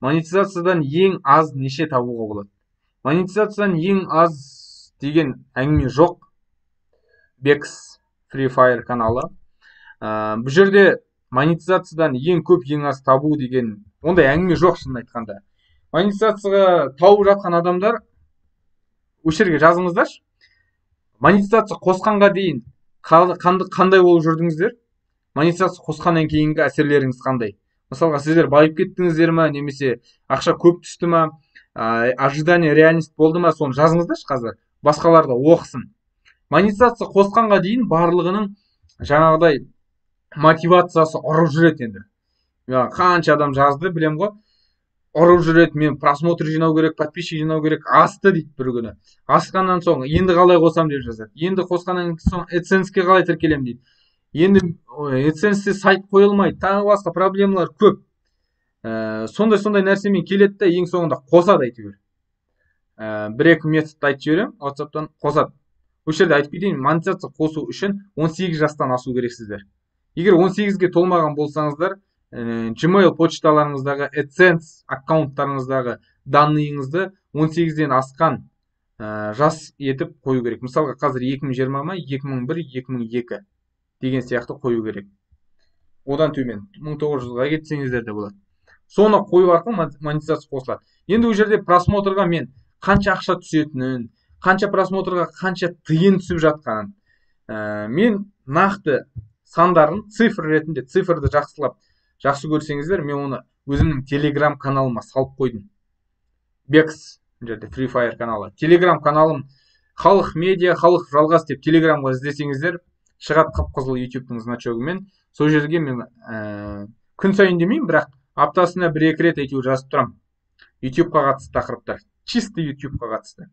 монетизациядан ең аз неше табуға болады? Монетизациядан ең аз деген әңгіме жоқ. Bex Free Fire каналы. Бұл жерде монетизациядан ең көп ең аз табу деген ондай әңгіме жоқ, шынын айтқанда. Монетизацияға тауып жатқан адамдар осы жерге жазыңыздаршы. Монетизация қосқанға дейін қандай болып жүрдіңіздер? Монетизация қосқаннан кейінгі әсерлеріңіз қандай? Мысалға, сіздер байып кеттіңіздер ма, немесе ақша көп түсті ма, ожидание реальность болды ма, соны жазыңыздаршы қазір. Басқалар да оқысын. Монетизация қосқанға дейін барлығының жаңағыдай мотивациясы ұрып жүреді енді. Қанша адам жазды, білем ғой. Ұрып жүреді, мен просмотр жинау керек, подписчик жинау керек, асты дейді бір күні. Асқаннан соң енді қалай қосам деп жазады. Енді қосқаннан соң AdSense-ке қалай тіркелем дейді. Енді AdSense-те сайт қойылмайды, тағы басқа проблемалар көп. Сондай нәрсемен келеді де ең соңында қосады әйтеуір. Бір-екі методты айтып жіберем, WhatsApp-тан қосады. Осы жерде айтып кетейін, монетизация қосу үшін 18 жастан асу керексіздер. Егер 18-ге толмаған болсаңыздар, Gmail почталарыңыздағы AdSense аккаунттарыңыздағы данныйыңызды 18-ден асқан жас етіп қою керек. Мысалға, қазір 2020 ма, 2001, 2002 деген сияқты қою керек. Одан төмен 1900-ға кетсеңіздер де болады. Соны қою арқылы монетизация қосылады. Енді ол жерде просмотрға мен қанша ақша түсетінін, қанша просмотрға қанша тиын түсіп жатқанын, мен нақты сандарын цифр ретінде, цифрды жақсы көрсеңіздер, мен оны өзімнің Telegram каналыма салып қойдым. Bex Free Fire каналы. Telegram каналым халық медиа, халық жалғас деп Telegramға іздесеңіздер, шығады қып-қызыл YouTube-тың значогымен. Сол жерге мен күн сайын демеймін, бірақ аптасына 1-2 рет әйтеуір жазып тұрам. YouTube-қа қатысты тақырыптар. Чисто YouTube-қа қатысты.